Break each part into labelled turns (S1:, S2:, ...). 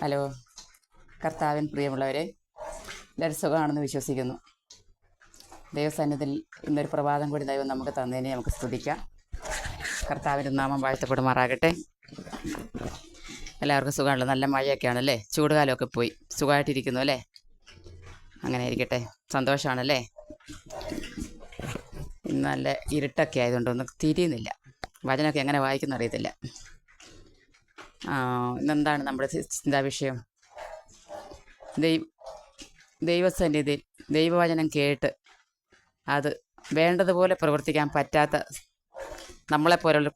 S1: Hello, കർത്താവിൻ പ്രിയമുള്ളവരെ, എല്ലാവരും സുഖമാണെന്ന് വിശ്വസിക്കുന്നു. ദൈവസന്നിധിയിൽ ഇന്നൊരു പ്രഭാതം കൂടി ദൈവം നമുക്ക് തന്നതിനെ നമുക്ക് സ്തുതിക്കാം. കർത്താവിൻ്റെ നാമം വാഴ്ത്തപ്പെടുമാറാകട്ടെ. എല്ലാവർക്കും സുഖമാണല്ലോ. നല്ല മഴയൊക്കെയാണല്ലേ, ചൂടുകാലമൊക്കെ പോയി സുഖമായിട്ടിരിക്കുന്നു അല്ലേ? അങ്ങനെ ഇരിക്കട്ടെ, സന്തോഷമാണല്ലേ? ഇന്ന് നല്ല ഇരുട്ടൊക്കെ ആയതുകൊണ്ടൊന്നും തിരിയുന്നില്ല, വചനമൊക്കെ എങ്ങനെ വായിക്കുന്ന അറിയത്തില്ല. ഇന്നെന്താണ് നമ്മുടെ ചിന്താ വിഷയം? ദൈവസന്നിധി ദൈവവചനം കേട്ട് അത് വേണ്ടതുപോലെ പ്രവർത്തിക്കാൻ പറ്റാത്ത നമ്മളെപ്പോലുള്ള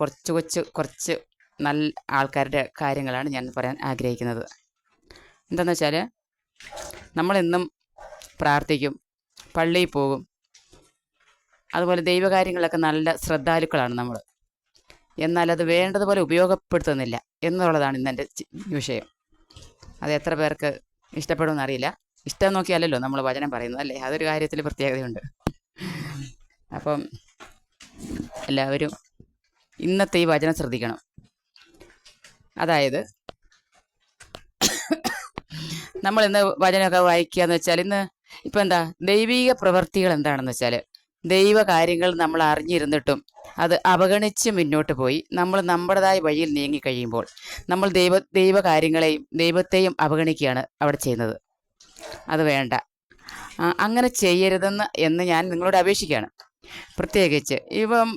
S1: കുറച്ച് നല്ല ആൾക്കാരുടെ കാര്യങ്ങളാണ് ഞാൻ പറയാൻ ആഗ്രഹിക്കുന്നത്. എന്താണെന്ന് വെച്ചാൽ, നമ്മളെന്നും പ്രാർത്ഥിക്കും, പള്ളിയിൽ പോകും, അതുപോലെ ദൈവകാര്യങ്ങളിലൊക്കെ നല്ല ശ്രദ്ധാലുക്കളാണ് നമ്മൾ. എന്നാൽ അത് വേണ്ടതുപോലെ ഉപയോഗപ്പെടുത്തുന്നില്ല എന്നുള്ളതാണ് ഇന്നെൻ്റെ വിഷയം. അത് എത്ര പേർക്ക് ഇഷ്ടപ്പെടുമെന്ന് അറിയില്ല. ഇഷ്ടം നോക്കിയല്ലല്ലോ നമ്മൾ വചനം പറയുന്നത്, അല്ലേ? അതൊരു കാര്യത്തിൽ പ്രത്യേകതയുണ്ട്. അപ്പം എല്ലാവരും ഇന്നത്തെ ഈ വചനം ശ്രദ്ധിക്കണം. അതായത് നമ്മൾ ഇന്ന് വചനമൊക്കെ വായിക്കുക എന്ന് വെച്ചാൽ, ഇപ്പം എന്താ ദൈവിക പ്രവൃത്തികൾ എന്താണെന്ന് വെച്ചാൽ, ദൈവകാര്യങ്ങൾ നമ്മൾ അറിഞ്ഞിരുന്നിട്ടും അത് അവഗണിച്ച് മുന്നോട്ട് പോയി നമ്മൾ നമ്മുടേതായ വഴിയിൽ നീങ്ങിക്കഴിയുമ്പോൾ നമ്മൾ ദൈവകാര്യങ്ങളെയും ദൈവത്തെയും അവഗണിക്കുകയാണ് അവിടെ ചെയ്യുന്നത്. അത് വേണ്ട, അങ്ങനെ ചെയ്യരുതെന്ന് ഞാൻ നിങ്ങളോട് അപേക്ഷിക്കുകയാണ്. പ്രത്യേകിച്ച് ഇപ്പം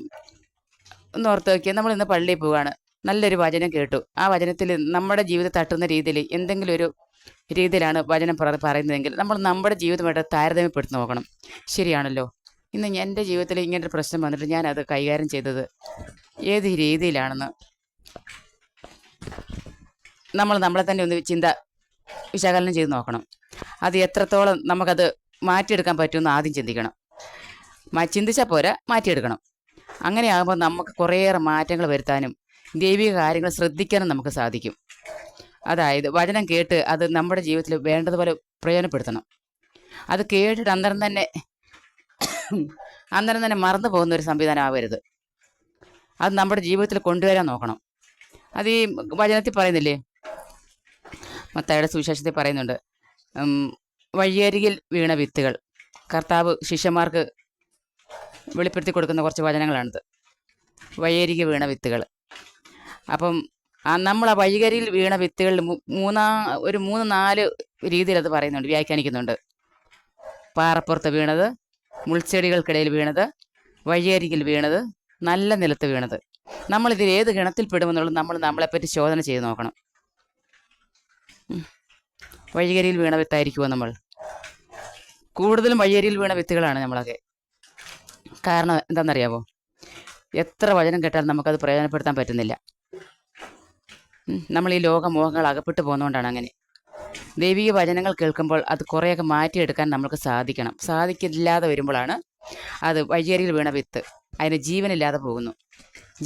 S1: ഒന്ന് ഓർത്ത് നോക്കിയാൽ, നമ്മൾ ഇന്ന് പള്ളിയിൽ പോവുകയാണ്, നല്ലൊരു വചനം കേട്ടു, ആ വചനത്തിൽ നമ്മുടെ ജീവിതം തട്ടുന്ന രീതിയിൽ എന്തെങ്കിലും ഒരു രീതിയിലാണ് വചനം പറയുന്നതെങ്കിൽ നമ്മൾ നമ്മുടെ ജീവിതമായിട്ട് താരതമ്യപ്പെടുത്തി നോക്കണം. ശരിയാണല്ലോ, ഇന്ന് എൻ്റെ ജീവിതത്തിൽ ഇങ്ങനൊരു പ്രശ്നം വന്നിട്ട് ഞാൻ അത് കൈകാര്യം ചെയ്തത് ഏത് രീതിയിലാണെന്ന് നമ്മളെ തന്നെ ഒന്ന് വിശകലനം ചെയ്ത് നോക്കണം. അത് എത്രത്തോളം നമുക്കത് മാറ്റിയെടുക്കാൻ പറ്റുമെന്ന് ആദ്യം ചിന്തിക്കണം. ചിന്തിച്ചാൽ പോരാ, മാറ്റിയെടുക്കണം. അങ്ങനെയാകുമ്പോൾ നമുക്ക് കുറേയേറെ മാറ്റങ്ങൾ വരുത്താനും ദൈവിക കാര്യങ്ങൾ ശ്രദ്ധിക്കാനും നമുക്ക് സാധിക്കും. അതായത് വചനം കേട്ട് അത് നമ്മുടെ ജീവിതത്തിൽ വേണ്ടതുപോലെ പ്രയോജനപ്പെടുത്തണം. അത് കേട്ടിട്ട് അന്നേരം തന്നെ മറന്നു പോകുന്ന ഒരു സംവിധാനം ആവരുത്. അത് നമ്മുടെ ജീവിതത്തിൽ കൊണ്ടുവരാൻ നോക്കണം. അത് ഈ വചനത്തിൽ പറയുന്നില്ലേ, മത്തായിയുടെ സുവിശേഷത്തിൽ പറയുന്നുണ്ട്, വഴിയരികിൽ വീണ വിത്തുകൾ. കർത്താവ് ശിഷ്യന്മാർക്ക് വെളിപ്പെടുത്തി കൊടുക്കുന്ന കുറച്ച് വചനങ്ങളാണിത്. വഴിയരികിൽ വീണ വിത്തുകൾ. അപ്പം നമ്മൾ ആ വഴിയരികിൽ വീണ വിത്തുകളിൽ ഒരു 3-4 രീതിയിൽ അത് പറയുന്നുണ്ട്, വ്യാഖ്യാനിക്കുന്നുണ്ട്. പാറപ്പുറത്ത് വീണത്, മുൾച്ചെടികൾക്കിടയിൽ വീണത്, വഴിയരികിൽ വീണത്, നല്ല നിലത്ത് വീണത്. നമ്മളിതിൽ ഏത് ഗണത്തിൽ പെടുമെന്നുള്ളത് നമ്മളെപ്പറ്റി ശോധന ചെയ്ത് നോക്കണം. വഴിയരികിൽ വീണ വിത്തായിരിക്കുമോ നമ്മൾ? കൂടുതലും വഴിയരികിൽ വീണ വിത്തുകളാണ് നമ്മളൊക്കെ. കാരണം എന്താണെന്നറിയാമോ? എത്ര വചനം കേട്ടാലും നമുക്കത് പ്രയോജനപ്പെടുത്താൻ പറ്റുന്നില്ല. നമ്മൾ ഈ ലോകമോഹങ്ങൾ അകപ്പെട്ടു പോകുന്നതുകൊണ്ടാണ് അങ്ങനെ. ദൈവിക വചനങ്ങൾ കേൾക്കുമ്പോൾ അത് കുറേയൊക്കെ മാറ്റിയെടുക്കാൻ നമുക്ക് സാധിക്കില്ലാതെ വരുമ്പോഴാണ് അത് വഴിയരികിൽ വീണ വിത്ത്, അതിന് ജീവനില്ലാതെ പോകുന്നു.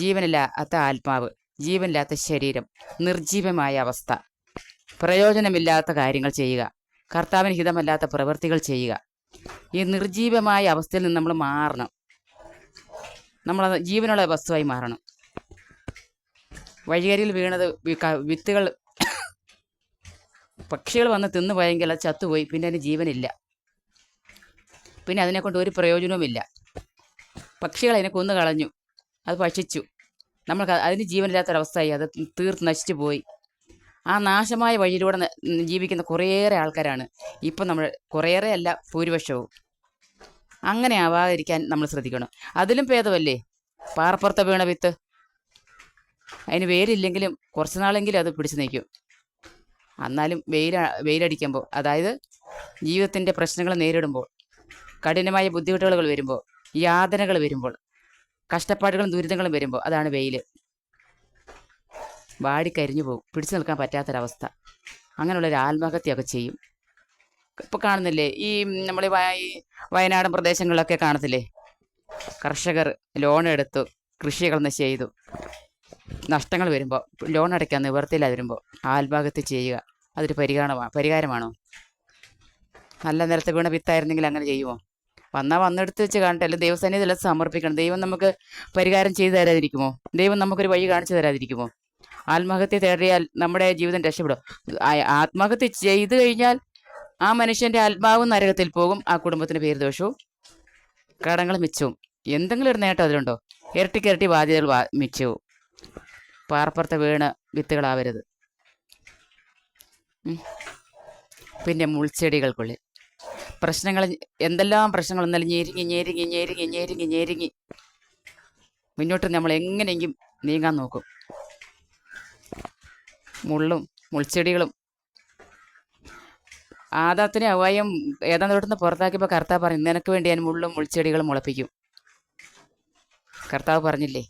S1: ജീവനില്ലാത്ത ആത്മാവ്, ജീവനില്ലാത്ത ശരീരം, നിർജീവമായ അവസ്ഥ, പ്രയോജനമില്ലാത്ത കാര്യങ്ങൾ ചെയ്യുക, കർത്താവിന് ഹിതമല്ലാത്ത പ്രവൃത്തികൾ ചെയ്യുക. ഈ നിർജീവമായ അവസ്ഥയിൽ നിന്ന് നമ്മൾ മാറണം. നമ്മൾ ജീവനുള്ള വസ്തുവായി മാറണം. വഴിയരികിൽ വീണത് വിത്തുകൾ പക്ഷികൾ വന്ന് തിന്നു പോയെങ്കിൽ അത് ചത്തുപോയി, പിന്നെ അതിന് ജീവനില്ല, പിന്നെ അതിനെക്കൊണ്ട് ഒരു പ്രയോജനവുമില്ല. പക്ഷികൾ അതിനെ കൊന്നു കളഞ്ഞു, അത് ഭക്ഷിച്ചു, അതിന് ജീവനില്ലാത്തൊരവസ്ഥയായി, അത് തീർത്ത് നശിച്ചു പോയി. ആ നാശമായ വഴിയിലൂടെ ജീവിക്കുന്ന കുറേയേറെ ആൾക്കാരാണ് ഇപ്പം നമ്മൾ, കുറേയേറെ അല്ല, ഭൂരിപക്ഷവും. അങ്ങനെ ആവാതിരിക്കാൻ നമ്മൾ ശ്രദ്ധിക്കണം. അതിലും ഭേദമല്ലേ പാറപ്പുറത്ത് വീണ വിത്ത്. അതിന് വേരില്ലെങ്കിലും കുറച്ച് നാളെങ്കിലും അത് പിടിച്ചു നിൽക്കും. എന്നാലും വെയിലടിക്കുമ്പോൾ, അതായത് ജീവിതത്തിൻ്റെ പ്രശ്നങ്ങൾ നേരിടുമ്പോൾ, കഠിനമായ ബുദ്ധിമുട്ടുകൾ വരുമ്പോൾ, യാതനകൾ വരുമ്പോൾ, കഷ്ടപ്പാടുകളും ദുരിതങ്ങളും വരുമ്പോൾ, അതാണ് വെയിൽ. വാടിക്കരിഞ്ഞു പോകും, പിടിച്ചു നിൽക്കാൻ പറ്റാത്തൊരവസ്ഥ. അങ്ങനെയുള്ളൊരു ആത്മഹത്യയൊക്കെ ചെയ്യും. ഇപ്പോൾ കാണുന്നില്ലേ, ഈ നമ്മൾ ഈ വയനാടൻ പ്രദേശങ്ങളിലൊക്കെ കാണത്തില്ലേ, കർഷകർ ലോൺ എടുത്തു കൃഷികളൊന്ന് ചെയ്തു, നഷ്ടങ്ങൾ വരുമ്പോൾ, ലോൺ അടയ്ക്കാൻ നിവർത്തിയില്ല വരുമ്പോൾ ആത്മഹത്യ ചെയ്യുക. അതൊരു പരിഹാരമാണോ? നല്ല നിലത്ത് വീണ വിത്തായിരുന്നെങ്കിൽ അങ്ങനെ ചെയ്യുമോ? വന്നെടുത്ത് വെച്ച് കാണട്ടെ, അല്ലെങ്കിൽ ദൈവസന്നിധിയിൽ സമർപ്പിക്കണം. ദൈവം നമുക്ക് പരിഹാരം ചെയ്തു തരാതിരിക്കുമോ? ദൈവം നമുക്കൊരു വഴി കാണിച്ചു തരാതിരിക്കുമോ? ആത്മഹത്യ തേടിയാൽ നമ്മുടെ ജീവിതം രക്ഷപ്പെടും. ആത്മഹത്യ ചെയ്തു കഴിഞ്ഞാൽ ആ മനുഷ്യന്റെ ആത്മാവും നരകത്തിൽ പോകും, ആ കുടുംബത്തിന് പേര് ദോഷവും കടങ്ങൾ മിച്ചവും. എന്തെങ്കിലും ഒരു നേട്ടം അതിലുണ്ടോ? ഇരട്ടിക്കിരട്ടി ബാധ്യതകൾ മിച്ചവും. പാറപ്പുറത്ത് വീണ് വിത്തുകളാവരുത്. പിന്നെ മുൾച്ചെടികൾക്കുള്ളിൽ പ്രശ്നങ്ങൾ, എന്തെല്ലാം പ്രശ്നങ്ങൾ എന്നാലും ഞെരുങ്ങി ഞെരുങ്ങി ഞെരുങ്ങി ഞെരുങ്ങി ഞെരുങ്ങി മുന്നോട്ട് നമ്മൾ എങ്ങനെയെങ്കിലും നീങ്ങാൻ നോക്കും. മുള്ളും മുൾച്ചെടികളും. ആദാത്തിനെ ഹവ്വായും ഏതാണ്ട് തൊട്ടുനിന്ന് പുറത്താക്കിയപ്പോൾ കർത്താവ് പറഞ്ഞു, നിനക്ക് വേണ്ടി ഞാൻ മുള്ളും മുൾച്ചെടികളും മുളപ്പിക്കും. കർത്താവ് പറഞ്ഞില്ലേ?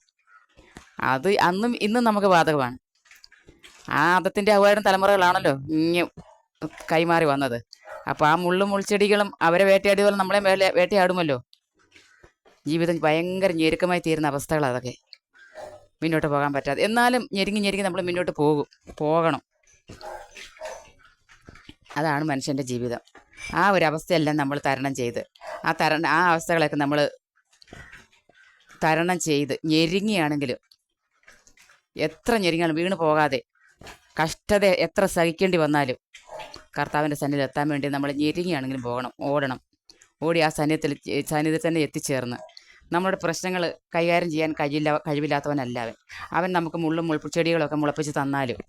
S1: അത് അന്നും ഇന്നും നമുക്ക് ബാധകമാണ്. ആ ആദത്തിൻ്റെ ഹവ്വായുടെ തലമുറകളാണല്ലോ ഇങ്ങ് കൈമാറി വന്നത്. അപ്പോൾ ആ മുള്ളും മുൾച്ചെടികളും അവരെ വേട്ടയാടിയ പോലെ നമ്മളെ വേട്ടയാടുമല്ലോ. ജീവിതം ഭയങ്കര ഞെരുക്കമായി തീരുന്ന അവസ്ഥകളാണ് അതൊക്കെ. മുന്നോട്ട് പോകാൻ പറ്റാതെ, എന്നാലും ഞെരുങ്ങി ഞെരുങ്ങി നമ്മൾ മുന്നോട്ട് പോകണം. അതാണ് മനുഷ്യൻ്റെ ജീവിതം. ആ ഒരു അവസ്ഥയെല്ലാം നമ്മൾ തരണം ചെയ്ത്, ആ അവസ്ഥകളൊക്കെ നമ്മൾ തരണം ചെയ്ത് ഞെരുങ്ങിയാണെങ്കിലും, എത്ര ഞെരുങ്ങിയാലും വീണ് പോകാതെ, കഷ്ടത എത്ര സഹിക്കേണ്ടി വന്നാലും കർത്താവിൻ്റെ സന്നിധിയിൽ എത്താൻ വേണ്ടി നമ്മൾ ഞെരുങ്ങിയാണെങ്കിലും പോകണം, ഓടണം. ഓടി ആ സന്നിധിയിൽ തന്നെ എത്തിച്ചേർന്ന് നമ്മുടെ പ്രശ്നങ്ങൾ കൈകാര്യം ചെയ്യാൻ കഴിവില്ലാത്തവനല്ല അവൻ നമുക്ക് മുള്ളും മുൾച്ചെടികളൊക്കെ മുളപ്പിച്ച് തന്നാലും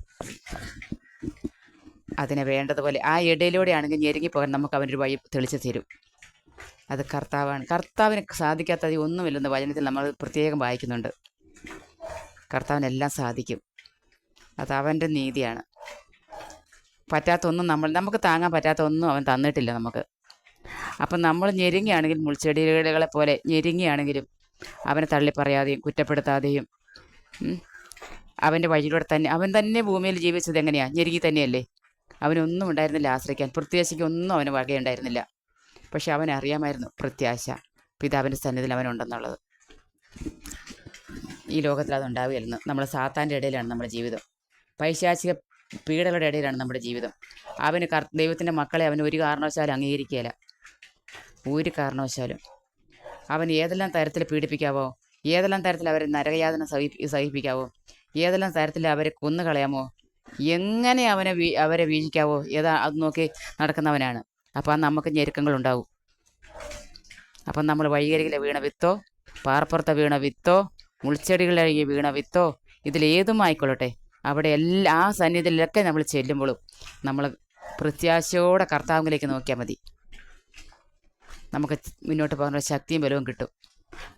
S1: അതിനെ വേണ്ടതുപോലെ ആ ഇടയിലൂടെയാണെങ്കിൽ ഞെരുങ്ങിപ്പോകാൻ നമുക്ക് അവനൊരു വഴി തെളിച്ചു തരും. അത് കർത്താവാണ്. കർത്താവിന് സാധിക്കാത്തത് ഒന്നുമില്ലെന്ന് വചനത്തിൽ നമ്മൾ പ്രത്യേകം വായിക്കുന്നുണ്ട്. കർത്താവിനെല്ലാം സാധിക്കും. അത് അവൻ്റെ നീതിയാണ്. പറ്റാത്തൊന്നും നമുക്ക് താങ്ങാൻ പറ്റാത്ത ഒന്നും അവൻ തന്നിട്ടില്ല നമുക്ക്. അപ്പം നമ്മൾ ഞെരുങ്ങിയാണെങ്കിൽ, മുൾച്ചെടികളെ പോലെ ഞെരുങ്ങിയാണെങ്കിലും അവനെ തള്ളിപ്പറയാതെയും കുറ്റപ്പെടുത്താതെയും അവൻ്റെ വഴിയിലൂടെ തന്നെ, അവൻ തന്നെ ഭൂമിയിൽ ജീവിച്ചത് എങ്ങനെയാണ്? ഞെരുങ്ങി തന്നെയല്ലേ. അവനൊന്നും ഉണ്ടായിരുന്നില്ല ആശ്രയിക്കാൻ, പ്രത്യാശയ്ക്ക് ഒന്നും അവന് വകയുണ്ടായിരുന്നില്ല. പക്ഷെ അവനറിയാമായിരുന്നു പ്രത്യാശ പിതാവിൻ്റെ സന്നിധിയിൽ അവനുണ്ടെന്നുള്ളത്. ഈ ലോകത്തിൽ അതുണ്ടാവുകയല്ലെന്ന്. നമ്മൾ സാത്താൻ്റെ ഇടയിലാണ് നമ്മുടെ ജീവിതം. പൈശാചിക പീഡകളുടെ ഇടയിലാണ് നമ്മുടെ ജീവിതം. അവന് ദൈവത്തിൻ്റെ മക്കളെ അവന് ഒരു കാരണവശാലും അംഗീകരിക്കുകയില്ല. ഒരു കാരണവശാലും. അവൻ ഏതെല്ലാം തരത്തിൽ പീഡിപ്പിക്കാവോ, ഏതെല്ലാം തരത്തിൽ അവരെ നരകയാതന സഹിപ്പിക്കാവോ, ഏതെല്ലാം തരത്തിൽ അവരെ കൊന്നുകളയാമോ, എങ്ങനെ അവരെ വീഴിക്കാവോ, അത് നോക്കി നടക്കുന്നവനാണ്. അപ്പം നമുക്ക് ഞെരുക്കങ്ങളുണ്ടാവും. അപ്പം നമ്മൾ വഴിയരികിലെ വീണ വിത്തോ, പാറപ്പുറത്തെ വീണ വിത്തോ, മുൾച്ചെടികളിൽ വീണ വിത്തോ, ഇതിലേതും ആയിക്കൊള്ളട്ടെ, അവിടെ ആ സന്നിധിയിലൊക്കെ നമ്മൾ ചെല്ലുമ്പോഴും നമ്മൾ പ്രത്യാശയോടെ കർത്താവിലേക്ക് നോക്കിയാൽ മതി. നമുക്ക് മുന്നോട്ട് പോകാനുള്ള ശക്തിയും ബലവും കിട്ടും.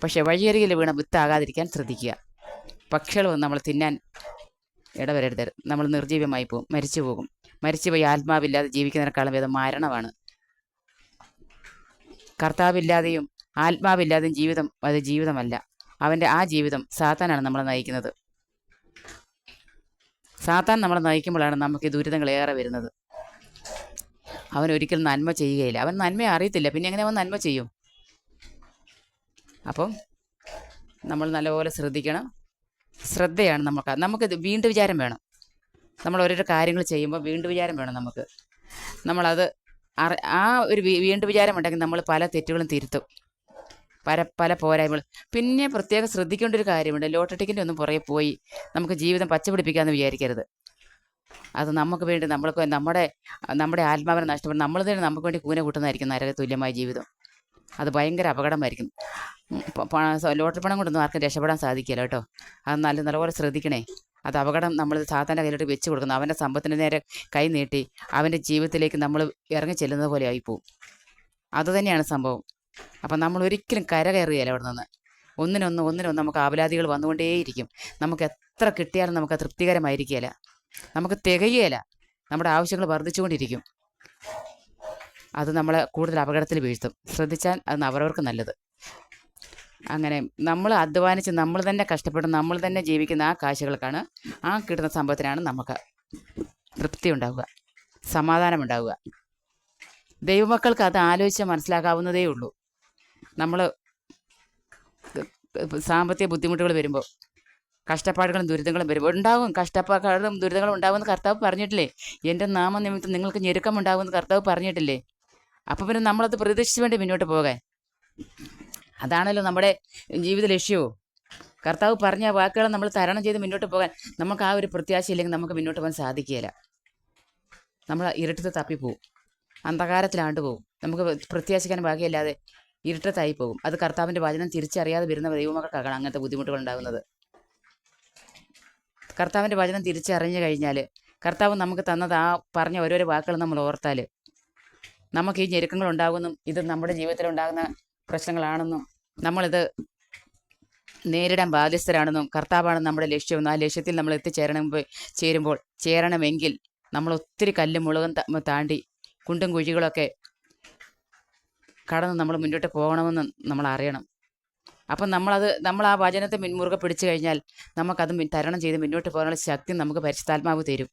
S1: പക്ഷേ വഴിയരികിൽ വീണ വിത്താകാതിരിക്കാൻ ശ്രദ്ധിക്കുക. പക്ഷികൾ നമ്മൾ തിന്നാൻ ഇടവരരുത്. നമ്മൾ നിർജീവമായി പോകും, മരിച്ചു പോകും. മരിച്ചുപോയി ആത്മാവില്ലാതെ ജീവിക്കുന്നതിനേക്കാളും ഭേദം മരണമാണ്. കർത്താവില്ലാതെയും ആത്മാവില്ലാതെയും ജീവിതം അത് ജീവിതമല്ല. അവൻ്റെ ആ ജീവിതം സാത്താനാണ് നമ്മളെ നയിക്കുന്നത്. സാത്താൻ നമ്മളെ നയിക്കുമ്പോഴാണ് നമുക്ക് ദുരിതങ്ങൾ ഏറെ വരുന്നത്. അവൻ ഒരിക്കലും നന്മ ചെയ്യുകയില്ല. അവൻ നന്മയെ അറിയത്തില്ല, പിന്നെ എങ്ങനെ അവൻ നന്മ ചെയ്യും? അപ്പം നമ്മൾ നല്ലപോലെ ശ്രദ്ധിക്കണം. ശ്രദ്ധയാണ് നമുക്ക് വീണ്ടും വിചാരം വേണം. നമ്മൾ ഓരോരോ കാര്യങ്ങൾ ചെയ്യുമ്പോൾ വീണ്ടും വിചാരം വേണം നമുക്ക്. നമ്മളത് ആ ഒരു വീണ്ടും വിചാരം ഉണ്ടെങ്കിൽ നമ്മൾ പല തെറ്റുകളും തിരുത്തും, പല പോരായ്മകൾ. പിന്നെ പ്രത്യേകം ശ്രദ്ധിക്കേണ്ട ഒരു കാര്യമുണ്ട്. ലോട്ടറി ടിക്കറ്റ് ഒന്നും പുറകെ പോയി നമുക്ക് ജീവിതം പച്ചപിടിപ്പിക്കാമെന്ന് വിചാരിക്കരുത്. അത് നമുക്ക് വേണ്ടി നമ്മുടെ ആത്മാവിനെ നഷ്ടപ്പെടും. നമ്മൾ തന്നെ നമുക്ക് വേണ്ടി കൂന കൂട്ടുന്നതായിരിക്കും നരക തുല്യമായ ജീവിതം. അത് ഭയങ്കര അപകടമായിരിക്കും. ലോട്ടറി പണം കൊണ്ടൊന്നും ആർക്കും രക്ഷപ്പെടാൻ സാധിക്കില്ല കേട്ടോ. അത് നല്ലപോലെ ശ്രദ്ധിക്കണേ. അത് അപകടം. നമ്മൾ സാത്താൻ്റെ കയ്യിലോട്ട് വെച്ച് കൊടുക്കുന്നു. അവൻ്റെ സമ്പത്തിന് നേരെ കൈ നീട്ടി അവൻ്റെ ജീവിതത്തിലേക്ക് നമ്മൾ ഇറങ്ങി ചെല്ലുന്നത് പോലെ ആയിപ്പോവും. അതുതന്നെയാണ് സംഭവം. അപ്പം നമ്മൾ ഒരിക്കലും കരകയറുകയില്ല അവിടെ നിന്ന്. ഒന്നിനൊന്ന് നമുക്ക് ആവലാതികൾ വന്നുകൊണ്ടേയിരിക്കും. നമുക്ക് എത്ര കിട്ടിയാലും നമുക്ക് തൃപ്തികരമായിരിക്കുകയില്ല, നമുക്ക് തികയുകയില്ല. നമ്മുടെ ആവശ്യങ്ങൾ വർദ്ധിച്ചുകൊണ്ടിരിക്കും. അത് നമ്മളെ കൂടുതൽ അപകടത്തിൽ വീഴ്ത്തും. ശ്രദ്ധിച്ചാൽ അത് അവരവർക്ക് നല്ലത്. അങ്ങനെ നമ്മൾ അധ്വാനിച്ച് നമ്മൾ തന്നെ കഷ്ടപ്പെട്ട് നമ്മൾ തന്നെ ജീവിക്കുന്ന ആ കാശുകൾക്കാണ്, ആ കിട്ടുന്ന സമ്പത്തിനാണ് നമുക്ക് തൃപ്തി ഉണ്ടാവുക, സമാധാനമുണ്ടാവുക. ദൈവമക്കൾക്ക് അത് ആലോചിച്ച് മനസ്സിലാക്കാവുന്നതേ ഉള്ളൂ. നമ്മൾ സാമ്പത്തിക ബുദ്ധിമുട്ടുകൾ വരുമ്പോൾ, കഷ്ടപ്പാടുകളും ദുരിതങ്ങളും വരുമ്പോൾ ഉണ്ടാവും. കഷ്ടപ്പാടുകളും ദുരിതങ്ങളും ഉണ്ടാവുമെന്ന് കർത്താവ് പറഞ്ഞിട്ടില്ലേ? എൻ്റെ നാമനിമിത്തം നിങ്ങൾക്ക് ഞെരുക്കമുണ്ടാകുമെന്ന് കർത്താവ് പറഞ്ഞിട്ടില്ലേ? അപ്പം പിന്നെ നമ്മളത് പ്രതീക്ഷിച്ച് വേണ്ടി മുന്നോട്ട് പോകാൻ. അതാണല്ലോ നമ്മുടെ ജീവിത ലക്ഷ്യവും. കർത്താവ് പറഞ്ഞ വാക്കുകൾ നമ്മൾ തരണം ചെയ്ത് മുന്നോട്ട് പോകാൻ നമുക്ക് ആ ഒരു പ്രത്യാശയില്ലെങ്കിൽ നമുക്ക് മുന്നോട്ട് പോകാൻ സാധിക്കുകയില്ല. നമ്മൾ ഇരുട്ടത്ത് തപ്പിപ്പോവും, അന്ധകാരത്തിലാണ്ട് പോകും. നമുക്ക് പ്രത്യാശിക്കാൻ ഭാഗ്യമില്ലാതെ ഇരുട്ടത്തായി പോകും. അത് കർത്താവിൻ്റെ വചനം തിരിച്ചറിയാതെ വരുന്ന ദൈവമക്കൾക്കാണ് അങ്ങനത്തെ ബുദ്ധിമുട്ടുകൾ ഉണ്ടാകുന്നത്. കർത്താവിൻ്റെ വചനം തിരിച്ചറിഞ്ഞു കഴിഞ്ഞാൽ, കർത്താവ് നമുക്ക് തന്നത് ആ പറഞ്ഞ ഓരോരോ വാക്കുകൾ നമ്മൾ ഓർത്താൽ, നമുക്ക് ഈ ഞെരുക്കങ്ങൾ ഉണ്ടാകുമെന്നും ഇത് നമ്മുടെ ജീവിതത്തിൽ ഉണ്ടാകുന്ന പ്രശ്നങ്ങളാണെന്നും നമ്മളിത് നേരിടാൻ ബാധ്യസ്ഥരാണെന്നും കർത്താവാണ് നമ്മുടെ ലക്ഷ്യമെന്നും ആ ലക്ഷ്യത്തിൽ നമ്മൾ ചേരണമെങ്കിൽ നമ്മൾ ഒത്തിരി കല്ലും മുളകും താണ്ടി കുണ്ടും കുഴികളൊക്കെ കടന്ന് നമ്മൾ മുന്നോട്ട് പോകണമെന്ന് നമ്മൾ അറിയണം. അപ്പം നമ്മൾ ആ വചനത്തെ മുൻമുറുകെ പിടിച്ചു കഴിഞ്ഞാൽ നമുക്കത് തരണം ചെയ്ത് മുന്നോട്ട് പോകാനുള്ള ശക്തി നമുക്ക് പരിശുദ്ധാത്മാവ് തരും.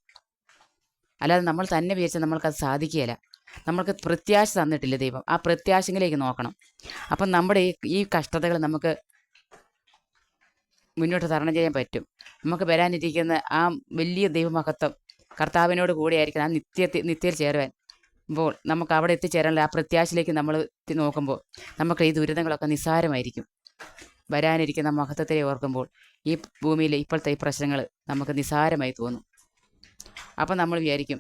S1: അല്ലാതെ നമ്മൾ തന്നെ വിചാരിച്ചാൽ നമ്മൾക്കത് സാധിക്കുകയില്ല. നമ്മൾക്ക് പ്രത്യാശ തന്നിട്ടില്ല ദൈവം. ആ പ്രത്യാശയിലേക്ക് നോക്കണം. അപ്പം നമ്മുടെ ഈ കഷ്ടതകൾ നമുക്ക് മുന്നോട്ട് തരണം ചെയ്യാൻ പറ്റും. നമുക്ക് വരാനിരിക്കുന്ന ആ വലിയ ദൈവമഹത്വം കർത്താവിനോട് കൂടെ ആയിരിക്കണം. ആ നിത്യയിൽ ചേരുമ്പോൾ നമുക്ക് അവിടെ എത്തിച്ചേരാനുള്ള ആ പ്രത്യാശയിലേക്ക് നമ്മൾ നോക്കുമ്പോൾ നമുക്ക് ഈ ദുരിതങ്ങളൊക്കെ നിസ്സാരമായിരിക്കും. വരാനിരിക്കുന്ന മഹത്വത്തെ ഓർക്കുമ്പോൾ ഈ ഭൂമിയിലെ ഇപ്പോഴത്തെ ഈ പ്രശ്നങ്ങൾ നമുക്ക് നിസ്സാരമായി തോന്നും. അപ്പം നമ്മൾ വിചാരിക്കും,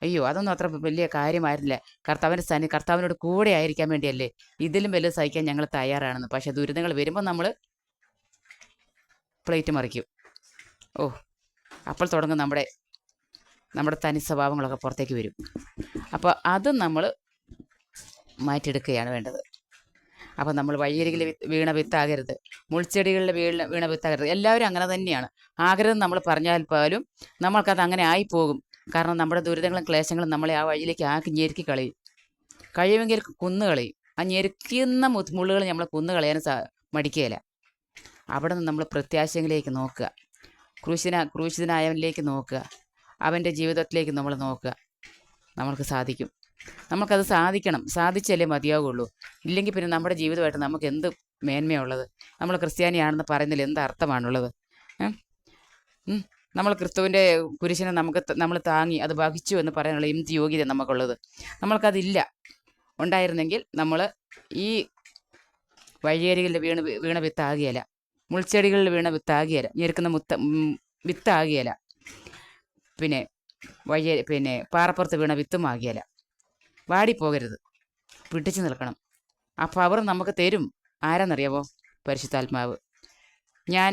S1: അയ്യോ അതൊന്നും അത്ര വലിയ കാര്യമായിരുന്നില്ല, കർത്താവിനോട് കൂടെ ആയിരിക്കാൻ വേണ്ടിയല്ലേ, ഇതിലും വലുത് സഹിക്കാൻ ഞങ്ങൾ തയ്യാറാണെന്ന്. പക്ഷേ ദുരിതങ്ങൾ വരുമ്പോൾ നമ്മൾ പ്ലേറ്റ് മറിക്കും. അപ്പോൾ തുടങ്ങും നമ്മുടെ തനി സ്വഭാവങ്ങളൊക്കെ പുറത്തേക്ക് വരും. അപ്പോൾ അത് നമ്മൾ മാറ്റിയെടുക്കുകയാണ് വേണ്ടത്. അപ്പോൾ നമ്മൾ വഴിയരികിൽ വീണ വിത്താകരുത്, മുൾച്ചെടികളിൽ വീണ വിത്താകരുത്. എല്ലാവരും അങ്ങനെ തന്നെയാണ്. ആകരുതെന്ന് നമ്മൾ പറഞ്ഞാൽ പോലും നമ്മൾക്കത് അങ്ങനെ ആയിപ്പോകും. കാരണം നമ്മുടെ ദുരിതങ്ങളും ക്ലേശങ്ങളും നമ്മളെ ആ വഴിയിലേക്ക് ആക്കി ഞെരുക്കി കളയും. കഴിയുമെങ്കിൽ കുന്നുകളയും. ആ ഞെരുക്കുന്ന മുള്ളുകൾ നമ്മളെ കുന്നുകളയാനും മടിക്കുകയില്ല. അവിടെ നിന്ന് നമ്മൾ പ്രത്യാശയിലേക്ക് നോക്കുക, ക്രൂശിതനായവനിലേക്ക് നോക്കുക, അവൻ്റെ ജീവിതത്തിലേക്ക് നമ്മൾ നോക്കുക. നമ്മൾക്ക് സാധിക്കും. നമുക്കത് സാധിച്ചല്ലേ മതിയാവുള്ളൂ. ഇല്ലെങ്കിൽ പിന്നെ നമ്മുടെ ജീവിതമായിട്ട് നമുക്ക് എന്ത് മേന്മയുള്ളത്? നമ്മൾ ക്രിസ്ത്യാനിയാണെന്ന് പറയുന്നതിൽ എന്ത് അർത്ഥമാണുള്ളത്? നമ്മൾ ക്രിസ്തുവിൻ്റെ കുരിശിനെ നമ്മൾ താങ്ങി അത് വഹിച്ചു എന്ന് പറയാനുള്ള എന്ത് യോഗ്യത നമുക്കുള്ളത്? നമ്മൾക്കതില്ല. ഉണ്ടായിരുന്നെങ്കിൽ നമ്മൾ ഈ വഴിയരികളിൽ വീണ വിത്താകുകയില്ല, മുൾച്ചെടികളിൽ വീണ വിത്താകുകയില്ല, ഞെരുക്കുന്ന വിത്താകുകയില്ല, പിന്നെ പാറപ്പുറത്ത് വീണ വിത്തുമാകുകയില്ല. വാടിപ്പോകരുത്, പിടിച്ചു നിൽക്കണം. ആ പവർ നമുക്ക് തരും. ആരാന്നറിയാമോ? പരിശുദ്ധാത്മാവ്. ഞാൻ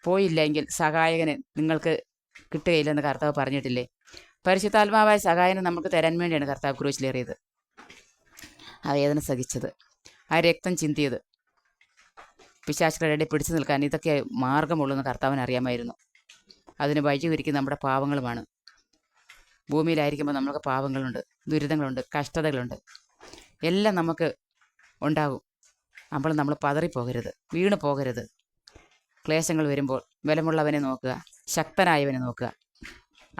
S1: പോയില്ലെങ്കിൽ സഹായകന് നിങ്ങൾക്ക് കിട്ടുകയില്ലെന്ന് കർത്താവ് പറഞ്ഞിട്ടില്ലേ? പരിശുദ്ധാത്മാവായ സഹായനെ നമുക്ക് തരാൻ വേണ്ടിയാണ് കർത്താവ് ക്രൂശിലേറിയത്, ആ വേദന സഹിച്ചത്, ആ രക്തം ചിന്തിയത്, പിശാചുക്കളുടെ പിടിച്ചു നിൽക്കാൻ ഇതൊക്കെ മാർഗമുള്ളൂന്ന് കർത്താവിന് അറിയാമായിരുന്നു. അതിന് വഴി ഒരുക്കി നമ്മുടെ പാവങ്ങളുമാണ്. ഭൂമിയിലായിരിക്കുമ്പോൾ നമുക്ക് പാവങ്ങളുണ്ട്, ദുരിതങ്ങളുണ്ട്, കഷ്ടതകളുണ്ട്, എല്ലാം നമുക്ക് ഉണ്ടാകും. അപ്പോൾ നമ്മൾ പതറിപ്പോകരുത്, വീണു പോകരുത്. ക്ലേശങ്ങൾ വരുമ്പോൾ ബലമുള്ളവനെ നോക്കുക, ശക്തനായവനെ നോക്കുക.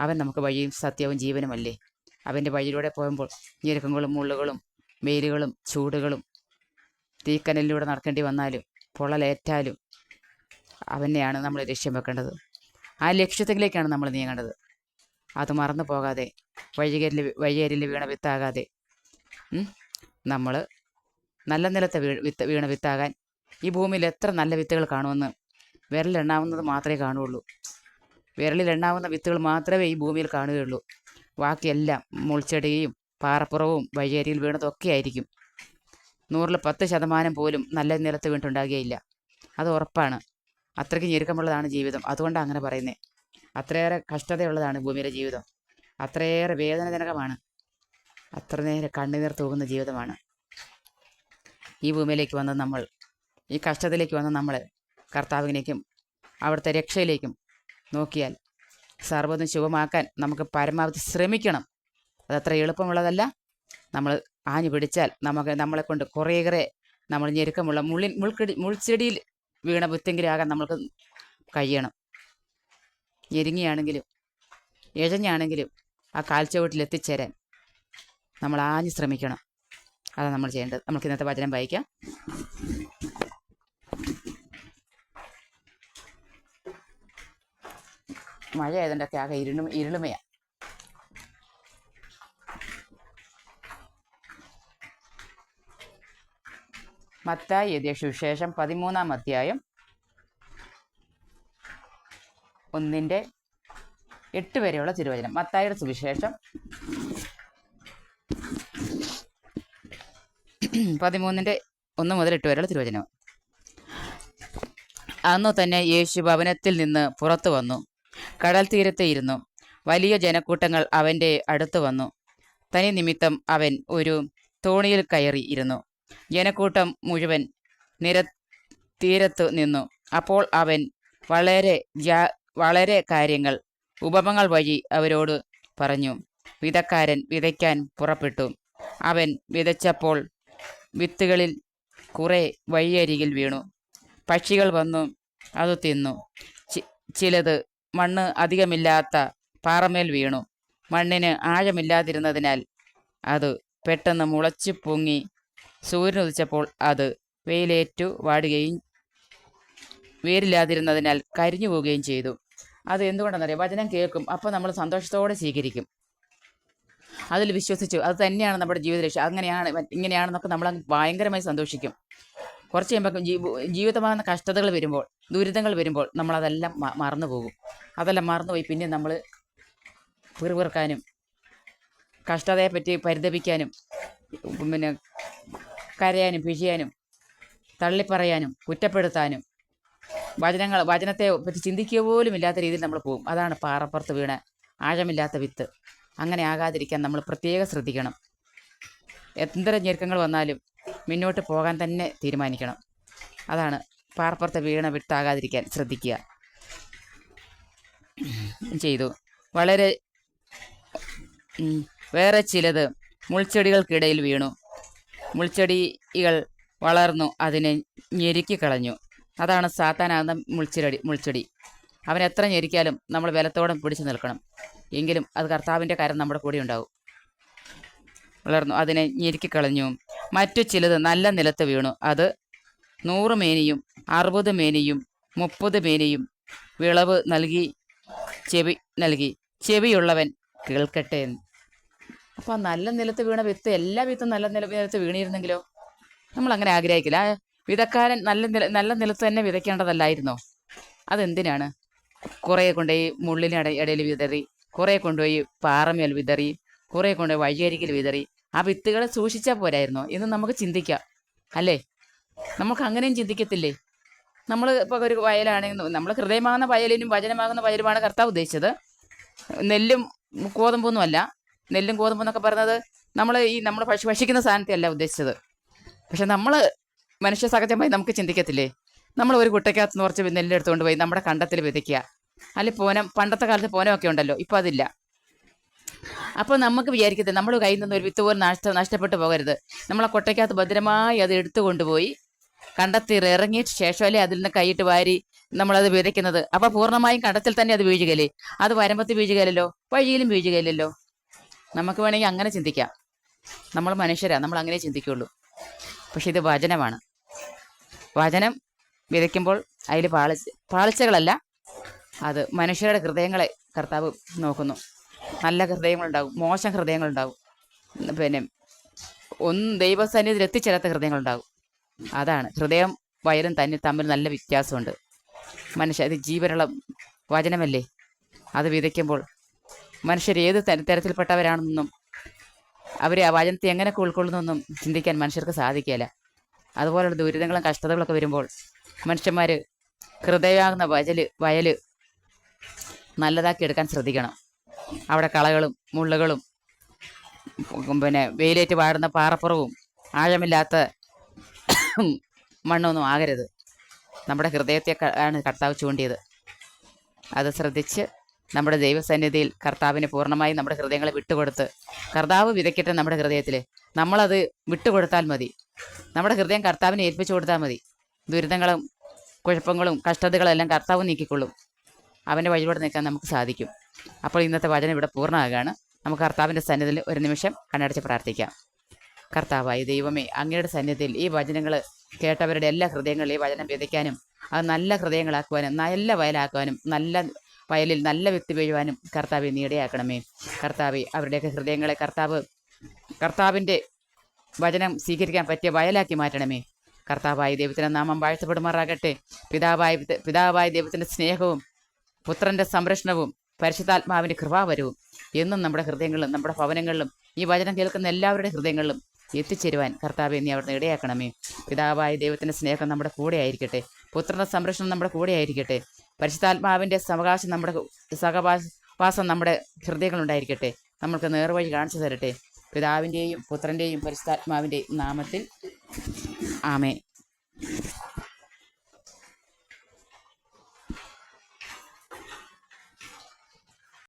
S1: അവൻ നമുക്ക് വഴിയും സത്യവും ജീവനുമല്ലേ. അവൻ്റെ വഴിയിലൂടെ പോകുമ്പോൾ ഞെരുക്കങ്ങളും മുള്ളുകളും വെയിലുകളും ചൂടുകളും തീക്കനലിലൂടെ നടക്കേണ്ടി വന്നാലും പൊള്ളലേറ്റാലും അവനെയാണ് നമ്മൾ ലക്ഷ്യം വെക്കേണ്ടത്. ആ ലക്ഷ്യത്തിലേക്കാണ് നമ്മൾ നീങ്ങേണ്ടത്. അത് മറന്നു പോകാതെ, വഴിയരിൽ വീണ വിത്താകാതെ നമ്മൾ നല്ല നിലത്തെ വീണ വിത്താകാൻ ഈ ഭൂമിയിൽ എത്ര നല്ല വിത്തുകൾ കാണുമെന്ന് വിരലിലെണ്ണാവുന്നത് മാത്രമേ കാണുകയുള്ളൂ. വിരലിലെണ്ണാവുന്ന വിത്തുകൾ മാത്രമേ ഈ ഭൂമിയിൽ കാണുകയുള്ളൂ. ബാക്കിയെല്ലാം മുൾച്ചെടിയും പാറപ്പുറവും വഴിയരിയിൽ വീണതൊക്കെ ആയിരിക്കും. 110% പോലും നല്ല നിലത്ത് വീണിട്ടുണ്ടാകുകയില്ല. അത് ഉറപ്പാണ്. അത്രയ്ക്ക് ഞെരുക്കമുള്ളതാണ് ജീവിതം. അതുകൊണ്ടാണ് അങ്ങനെ പറയുന്നത്. അത്രയേറെ കഷ്ടതയുള്ളതാണ് ഭൂമിയിലെ ജീവിതം. അത്രയേറെ വേദനാജനകമാണ്. അത്രനേരെ കണ്ണുനീർ തൂകുന്ന ജീവിതമാണ്. ഈ ഭൂമിയിലേക്ക് വന്ന നമ്മൾ, ഈ കഷ്ടതയിലേക്ക് വന്ന നമ്മൾ കർത്താവിനേക്കും അവിടുത്തെ രക്ഷയിലേക്കും നോക്കിയാൽ സർവ്വതും ശുഭമാക്കാൻ നമുക്ക് പരമാവധി ശ്രമിക്കണം. അതത്ര എളുപ്പമുള്ളതല്ല. നമ്മൾ ആഞ്ഞു പിടിച്ചാൽ നമ്മളെക്കൊണ്ട് കുറേയേറെ നമ്മൾ ഞെരുക്കമുള്ള മുൾച്ചെടിയിൽ വീണ വിത്തെങ്കിലും ആകാൻ നമ്മൾക്ക് കഴിയണം. ഞെരുങ്ങിയാണെങ്കിലും ഇഴഞ്ഞാണെങ്കിലും ആ കാൽച്ചുവട്ടിൽ എത്തിച്ചേരാൻ നമ്മൾ ആഞ്ഞു ശ്രമിക്കണം. അതാണ് നമ്മൾ ചെയ്യേണ്ടത്. നമുക്ക് ഇന്നത്തെ വചനം വായിക്കാം. മഴ ആയതുകൊണ്ടൊക്കെ ആകെ ഇരുളുമയാണ്. മത്തായി എഴുതിയ സുവിശേഷം 13-ാം അധ്യായം 1:8 വരെയുള്ള തിരുവചനം. മത്തായിയുടെ സുവിശേഷം 13:1 മുതൽ 8 വരെയുള്ള തിരുവചനം. അന്നു തന്നെ യേശു ഭവനത്തിൽ നിന്ന് പുറത്തു വന്നു, കടൽ തീരത്ത് ഇരുന്നു. വലിയ ജനക്കൂട്ടങ്ങൾ അവൻ്റെ അടുത്ത് വന്നു. തനി നിമിത്തം അവൻ ഒരു തോണിയിൽ കയറി ഇരുന്നു. ജനക്കൂട്ടം മുഴുവൻ തീരത്തു നിന്നു. അപ്പോൾ അവൻ വളരെ കാര്യങ്ങൾ ഉപമകൾ വഴി അവരോട് പറഞ്ഞു. വിതക്കാരൻ വിതയ്ക്കാൻ പുറപ്പെട്ടു. അവൻ വിതച്ചപ്പോൾ വിത്തുകളിൽ കുറെ വഴിയരികിൽ വീണു. പക്ഷികൾ വന്നു അത് തിന്നു. ചിലത് മണ്ണ് അധികമില്ലാത്ത പാറമേൽ വീണു. മണ്ണിന് ആഴമില്ലാതിരുന്നതിനാൽ അത് പെട്ടെന്ന് മുളച്ചു പൊങ്ങി സൂര്യനുദിച്ചപ്പോൾ അത് വെയിലേറ്റു വാടുകയും വേരില്ലാതിരുന്നതിനാൽ കരിഞ്ഞു പോവുകയും ചെയ്തു. അത് എന്തുകൊണ്ടെന്നറിയാം? വചനം കേൾക്കും, അപ്പോൾ നമ്മൾ സന്തോഷത്തോടെ സ്വീകരിക്കും, അതിൽ വിശ്വസിച്ചു അത് തന്നെയാണ് നമ്മുടെ ജീവിത ലക്ഷ്യം, അങ്ങനെയാണ് ഇങ്ങനെയാണെന്നൊക്കെ നമ്മൾ ഭയങ്കരമായി സന്തോഷിക്കും. കുറച്ച് കഴിയുമ്പോൾ ജീവിതമാകുന്ന കഷ്ടതകൾ വരുമ്പോൾ, ദുരിതങ്ങൾ വരുമ്പോൾ നമ്മളതെല്ലാം മറന്നു പോകും. അതെല്ലാം മറന്നുപോയി പിന്നെ നമ്മൾ പിറുപിറുക്കാനും കഷ്ടതയെപ്പറ്റി പരിതപിക്കാനും പിന്നെ കരയാനും പിഴിയാനും തള്ളിപ്പറയാനും കുറ്റപ്പെടുത്താനും വചനത്തെ പറ്റി ചിന്തിക്കുക പോലും ഇല്ലാത്ത രീതിയിൽ നമ്മൾ പോകും. അതാണ് പാറപ്പുറത്ത് വീണ ആഴമില്ലാത്ത വിത്ത്. അങ്ങനെ ആകാതിരിക്കാൻ നമ്മൾ പ്രത്യേകം ശ്രദ്ധിക്കണം. എത്ര ഞെരുക്കങ്ങൾ വന്നാലും മുന്നോട്ട് പോകാൻ തന്നെ തീരുമാനിക്കണം. അതാണ് പാറപ്പുറത്ത് വീണ വിത്താകാതിരിക്കാൻ ശ്രദ്ധിക്കുക. ചെയ്തു. വേറെ ചിലത് മുൾച്ചെടികൾക്കിടയിൽ വീണു. മുൾച്ചെടികൾ വളർന്നു അതിനെ ഞെരുക്കിക്കളഞ്ഞു. അതാണ് സാത്താനാകുന്ന മുൾച്ചെടി. അവൻ എത്ര ഞെരിക്കാലും നമ്മൾ ബലത്തോടെ പിടിച്ചു നിൽക്കണം. എങ്കിലും അത് കർത്താവിൻ്റെ കരം നമ്മുടെ കൂടെ ഉണ്ടാവും. വളർന്നു അതിനെ ഞെരുക്കിക്കളഞ്ഞു. മറ്റു ചിലത് നല്ല നിലത്ത് വീണു. അത് 100 മേനിയും 60 മേനിയും 30 മേനിയും വിളവ് നൽകി. ചെവിയുള്ളവൻ കേൾക്കട്ടെ. അപ്പോൾ നല്ല നിലത്ത് വീണ വിത്ത്, എല്ലാ വിത്തും നല്ല നിലത്ത് വീണിരുന്നെങ്കിലോ? നമ്മൾ അങ്ങനെ ആഗ്രഹിക്കില്ല. വിതക്കാരൻ നല്ല നിലത്ത് തന്നെ വിതയ്ക്കേണ്ടതല്ലായിരുന്നോ? അതെന്തിനാണ്? കുറേ കൊണ്ടുപോയി മുള്ളിന് ഇടയിൽ വിതറി, കുറേ കൊണ്ടുപോയി പാറമേൽ വിതറി, കുറേ കൊണ്ടുപോയി വഴിയരികിൽ വിതറി. ആ വിത്തുകളെ സൂക്ഷിച്ചാൽ പോരായിരുന്നോ എന്ന് നമുക്ക് ചിന്തിക്കാം, അല്ലേ? നമുക്ക് അങ്ങനെയും ചിന്തിക്കത്തില്ലേ? നമ്മൾ ഇപ്പോൾ ഒരു വയലാണെങ്കിൽ നമ്മൾ ഹൃദയമാകുന്ന വയലിനും വചനമാകുന്ന വയലുമാണ് കർത്താവ് ഉദ്ദേശിച്ചത്. നെല്ലും ഗോതമ്പൊന്നും അല്ല. നെല്ലും ഗോതമ്പെന്നൊക്കെ പറയുന്നത് നമ്മൾ ഭക്ഷിക്കുന്ന സാധനത്തെ അല്ല ഉദ്ദേശിച്ചത്. പക്ഷെ നമ്മൾ മനുഷ്യ സഹജമായി നമുക്ക് ചിന്തിക്കത്തില്ലേ? നമ്മൾ ഒരു കുട്ടയ്ക്കകത്ത് നിന്ന് കുറച്ച് നെല്ലെടുത്തുകൊണ്ട് പോയി നമ്മുടെ കണ്ടത്തിൽ വിതയ്ക്കുക. അല്ലെങ്കിൽ പണ്ടത്തെ കാലത്ത് പോനമൊക്കെ ഉണ്ടല്ലോ, ഇപ്പോൾ അതില്ല. അപ്പോൾ നമുക്ക് വിചാരിക്കത്തില്ല നമ്മൾ കയ്യിൽ നിന്ന് ഒരു വിത്ത് പോലും നഷ്ടപ്പെട്ടു പോകരുത്. നമ്മളെ കൊട്ടയ്ക്കകത്ത് ഭദ്രമായി അത് എടുത്തു കൊണ്ടുപോയി കണ്ടത്തിൽ ഇറങ്ങിയിട്ട് ശേഷമല്ലേ അതിൽ നിന്ന് കൈയിട്ട് വാരി നമ്മളത് വിതയ്ക്കുന്നത്. അപ്പോൾ പൂർണ്ണമായും കണ്ടത്തിൽ തന്നെ അത് വീഴുകയില്ലേ? അത് വരമ്പത്ത് വീഴുകയില്ലല്ലോ, വഴിയിലും വീഴുകയില്ലല്ലോ. നമുക്ക് വേണമെങ്കിൽ അങ്ങനെ ചിന്തിക്കാം. നമ്മൾ മനുഷ്യരാണ്, നമ്മൾ അങ്ങനെ ചിന്തിക്കുള്ളൂ. പക്ഷെ ഇത് വചനമാണ്. വചനം വിതയ്ക്കുമ്പോൾ അതിൽ പാളിച്ചകളല്ല, അത് മനുഷ്യരുടെ ഹൃദയങ്ങളെ കർത്താവ് നോക്കുന്നു. നല്ല ഹൃദയങ്ങളുണ്ടാവും, മോശം ഹൃദയങ്ങളുണ്ടാവും, പിന്നെ ദൈവസന്നിധിയിൽ എത്തിച്ചേരാത്ത ഹൃദയങ്ങളുണ്ടാവും. അതാണ് ഹൃദയം വയലും തമ്മിൽ നല്ല വ്യത്യാസമുണ്ട്. അത് ജീവനുള്ള വചനമല്ലേ? അത് വിതയ്ക്കുമ്പോൾ മനുഷ്യർ ഏത് തരത്തിൽപ്പെട്ടവരാണെന്നും അവർ ആ വചനത്തെ എങ്ങനെയൊക്കെ ഉൾക്കൊള്ളുന്നൊന്നും ചിന്തിക്കാൻ മനുഷ്യർക്ക് സാധിക്കില്ല. അതുപോലുള്ള ദുരിതങ്ങളും കഷ്ടതകളൊക്കെ വരുമ്പോൾ മനുഷ്യന്മാർ ഹൃദയമാകുന്ന വയൽ നല്ലതാക്കി എടുക്കാൻ ശ്രദ്ധിക്കണം. അവിടെ കളകളും മുള്ളുകളും പിന്നെ വെയിലേറ്റ് വാടുന്ന പാറപ്പുറവും ആഴമില്ലാത്ത മണ്ണൊന്നും ആകരുത്. നമ്മുടെ ഹൃദയത്തെ ആണ് കർത്താവ് ചൂണ്ടിയത്. അത് ശ്രദ്ധിച്ച് നമ്മുടെ ദൈവസന്നിധിയിൽ കർത്താവിന് പൂർണ്ണമായി നമ്മുടെ ഹൃദയങ്ങളെ വിട്ടുകൊടുത്ത് കർത്താവ് വിതയ്ക്കട്ടെ നമ്മുടെ ഹൃദയത്തിൽ. നമ്മളത് വിട്ടുകൊടുത്താൽ മതി. നമ്മുടെ ഹൃദയം കർത്താവിനെ ഏൽപ്പിച്ചു കൊടുത്താൽ മതി. ദുരിതങ്ങളും കുഴപ്പങ്ങളും കഷ്ടതകളെല്ലാം കർത്താവ് നീക്കിക്കൊള്ളും. അവൻ്റെ വഴിയോടെ നിൽക്കാൻ നമുക്ക് സാധിക്കും. അപ്പോൾ ഇന്നത്തെ വചനം ഇവിടെ പൂർണ്ണമാകുകയാണ്. നമുക്ക് കർത്താവിൻ്റെ സന്നിധിയിൽ ഒരു നിമിഷം കണ്ണടച്ച് പ്രാർത്ഥിക്കാം. കർത്താവായ ദൈവമേ, അങ്ങയുടെ സന്നിധിയിൽ ഈ വചനങ്ങൾ കേട്ടവരുടെ എല്ലാ ഹൃദയങ്ങളും ഈ വചനം വിതയ്ക്കാനും അത് നല്ല ഹൃദയങ്ങളാക്കുവാനും നല്ല വയലാക്കുവാനും നല്ല വയലിൽ നല്ല വിത്ത് വീഴുവാനും കർത്താവെ നീ ഇടയാക്കണമേ. കർത്താവെ, അവരുടെയൊക്കെ ഹൃദയങ്ങളെ കർത്താവിൻ്റെ വചനം സ്വീകരിക്കാൻ പറ്റിയ വയലാക്കി മാറ്റണമേ. കർത്താവായ ദൈവത്തിൻ്റെ നാമം വാഴ്ത്തപ്പെടുമാറാകട്ടെ. പിതാവായ ദൈവത്തിൻ്റെ സ്നേഹവും പുത്രന്റെ സംരക്ഷണവും പരിശുദ്ധാത്മാവിന്റെ കൃപാവരവും എന്നും നമ്മുടെ ഹൃദയങ്ങളിലും നമ്മുടെ ഭവനങ്ങളിലും ഈ വചനം കേൾക്കുന്ന എല്ലാവരുടെ ഹൃദയങ്ങളിലും എത്തിച്ചേരുവാൻ കർത്താവെ നീ അവിടുന്ന് ഇടയാക്കണമേ. പിതാവായ ദൈവത്തിൻ്റെ സ്നേഹം നമ്മുടെ കൂടെ ആയിരിക്കട്ടെ. പുത്രന്റെ സംരക്ഷണം നമ്മുടെ കൂടെ ആയിരിക്കട്ടെ. പരിശുദ്ധാത്മാവിൻ്റെ സഹവാസം നമ്മുടെ ഹൃദയങ്ങളുണ്ടായിരിക്കട്ടെ. നമ്മൾക്ക് നേർവഴി കാണിച്ചു തരട്ടെ. പിതാവിൻ്റെയും പുത്രൻ്റെയും പരിശുദ്ധാത്മാവിൻ്റെയും നാമത്തിൽ ആമേൻ.